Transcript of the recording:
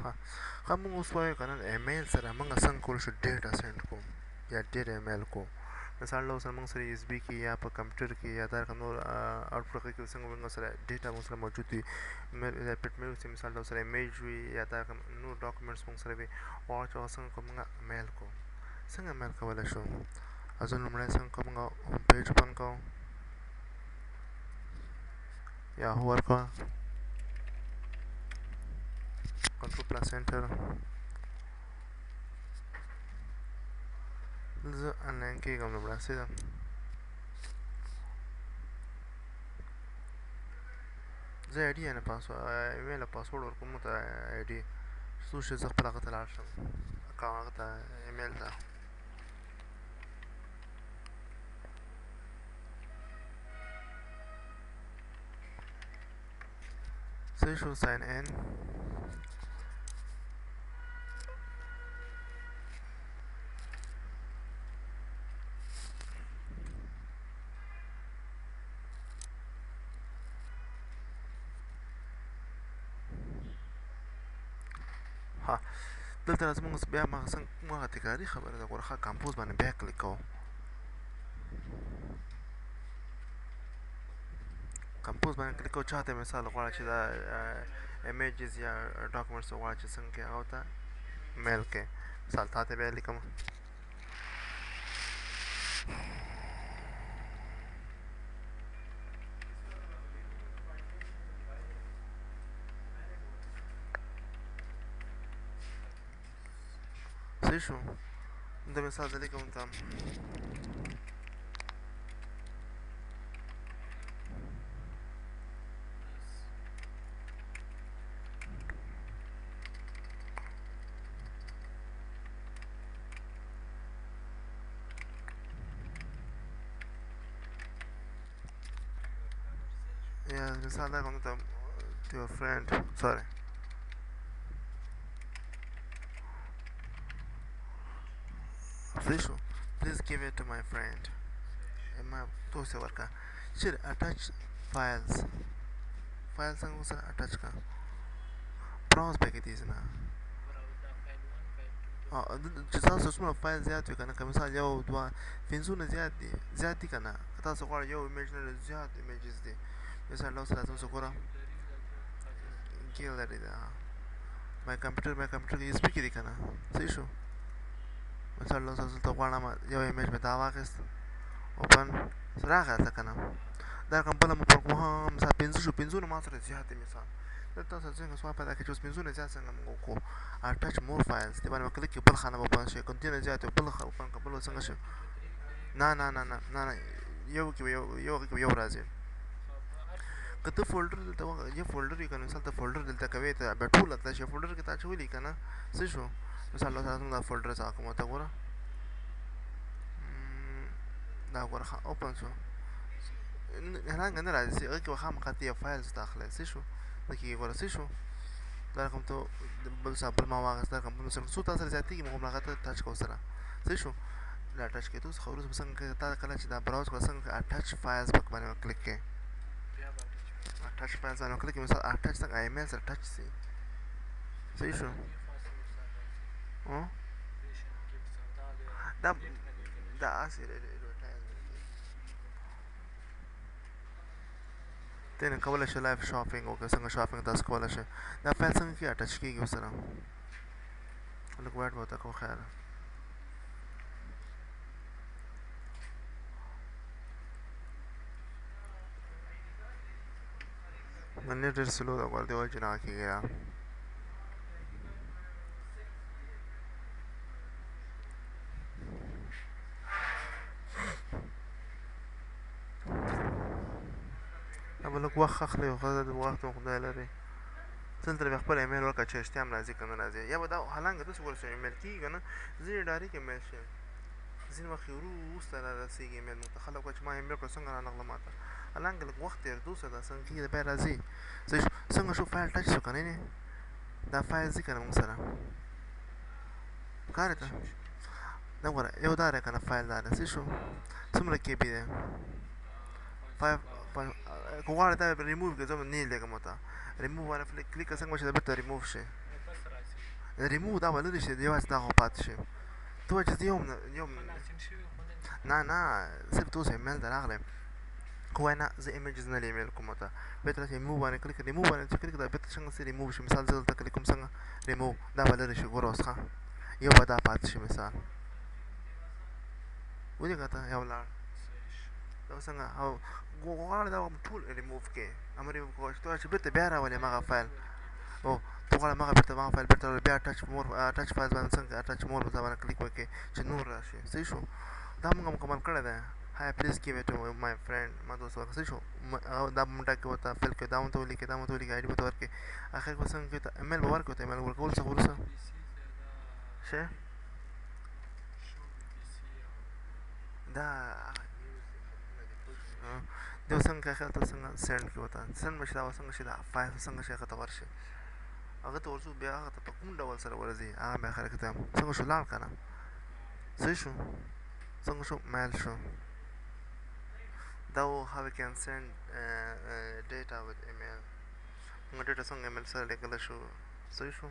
ها خو موږ اوس وایو که نه د ایمیل سره موږ څنګه کولی شو ډیټا سینډ کړو یا ډېر ایمیل کړو. مثال له اوسه موږ سره یو اس بي کې یا په کمپیوټر کې یا دا نور آوټلوک کې څنګه موږ سره ډیټا موږ سره موجود وي پټ مې اوسي مثال له سره ایمیج وي یا دا نور ډاکومنټس موږ سره وي هغه چې څنګه کوو موږ میل کوو. څنګه میل کولی شو؟ زه لومړی څنګه کوو موږ هوم پیج اوپن کوو یاهو ورکړه کنټرول پلس انټر. زه انلاین کېږم لومړی سیده زه آی ډي یعنې ایمیل او پاسورډ ورکوم ته آی ډي څو چې زه خپل هغه ته لاړ شم هغه ته ایمیل ته صحیح شو ساین ان. ها دلته راځه موږ بیا هغه تکراري خبره ده ګوره ښه کمپوز باندې بیا کلیک کوو کمپوز باندې کلیک کوو چاته مثال غواړه چې دا ایمیجز یا ډاکومنټس غواړه چې څنګه کې هغه ته میل کې مثال تا ته بیا لیکم صحیح شو د مثال زه لیکم ته یا مثال دا کوم ته to your friend sorry صحیح شو please give it to my friend ما توسه ورکا چې attach files څنګه سره attach کا براوز پکې دي نه چې تاسو څومره فایل زیات وي که نه که مثال یو دوه پنځونه زیات دي که نه که تاسو غواړئ یو ایمیج نه زیات ایمیجز دي مثال له اوسه راځم زه ګورم ګیلري ده مای کمپیوټر کې اس پي کې دي که نه صحیح شو مثال له اوسه دلته غواړم یو ایمیج مې دا واخیست اوپن راغی هلته که نه دا رقم بله مو پر مثال پنځه شو پنځونه ما سره زیات دي مثال تاسو څنګه سوال پیدا کړئ چې اوس پنځونه زیات څنګه موږ وکړو اټچ مور فایلز دې باندې کلیک بل خانه به اوپن شي کنټینر زیات بل اوپن کړه بل څنګه شي نه یو راځي که ته فولډر دلته یو فولډر یې که مثال ته فولډر دلته کوې ته بیا ټول تللی شي فولډر کې تا اچولي که نه څه شو مثال لازم دا فولډر څه کوم ته ګوره دا ګوره اوپن شو هرانګه نه راځي هغې کې به خامخا ته یو فایل داخلی څه شو پکې ګوره څه شو دا رقم ته بل بل ما واخیست دا رقم بل سره څو تا سره زیاتېږي موږ هغه ته ټچ کوو سره صحیح شو دا ټچ کېدو څخه وروسته به څنګه کوې تا کله چې دا براوز کړه څنګه اټچ فایلز پکې باندې کلیک کوې اټچ فایلز باندې کلیک مثال اټچ څنګه ایمیل سره ټچ شي صحیح شو دا هسې ته نه کولی شې لایف شاپینګ وکړې څنګه شاپینګ تاسو کولی شئ دا فایل څنګه کې اټچ کېږي ورسره لږ وایټ به ورته کوو خیر منې ډېر سلو ده ګوره دې وایي چې نه کېږي دا به لږ وخت اخلي خو د وخت خدای لري دلته بیا خپل ایمیل ورکړه چې رښتیا هم راځي که نه راځي یا به دا حالانکه داسې ورسره ایمیل کېږي که نه ځینې ډایرکټ ایمیل شي ځینې وخت وروسته رارسېږي ایمیل موږ ته خلک وایي چې ما ایمیل کړه څنګه رانغله ما ته حالانکه لږ وخت تېرېدو سره دا څنګه کېږي بیا راځي څنګه شو فایل ټچ شو که نه دا فایل ځي که نه موږ سره ښکارې ته دا ګوره یو دا دی که نه فایل دا دی څه شو څومره کې بي دی که غواړې دا ریموو کړې زه به نیل لیکم ورته ریموو باندې کلیک کړه څنګه به چې دا بېرته ریموو شي ریموو دا به لرې شي یوازې دا خو پاتې شي ته وایې چې زه نه صرف ته اوس ایمیل ته راغلی خو وایه نه زه ایمیجز نه ایمیل کوم ته بیا ته راسې ریموو باندې کلیک ریموو باندې چې کلیک دا بېرته څنګه سي ریموو شي مثال زه دلته کلیک کوم څنګه ریموو دا به لرې شي ګوره اوس ښه یو به دا پاتې شي مثال ولېږه ته یا ولاړ دا څنګه او غواړې دا ټول ریموو کړې همه ریموو کوه چې ته وایې چې بېرته بیا راولې همغه فایل او ته غواړې همغه بېرته همغه فایل بېرته بیا ټچ فایل باندې څنګه ټچ مور باندې کلیک وکړې چې نور راشي صحیح شو دا موږ مکمل کړی دی Hi, please give it to my friend. ما دوست ورکړ صحیح شو دا به موږ ټاکې ورته فیل کړو دا مو ته ولیکې دا مو ته ولیکې آی ډي به ته ورکړې اخر کې به څنګه کوې ته ایمیل به ورکړو ته ایمیل ورکول څخه وروسته ښه دا دا څنګه کوې خیال ته څنګه سینډ کړو ته سینډ به شي دا به څنګه شي دا فایل څنګه شي هغه ته ورشي هغه ته ورځو بیا هغه ته په کوم ډول سره ورځي هغه بیا آخر کې ته څنګه شو لاړ که نه صحیح شو څنګه شو میل شو دا و how we can send data with email موږ ډیټا څنګه ایمیل سره لیږلی شو صحیح شو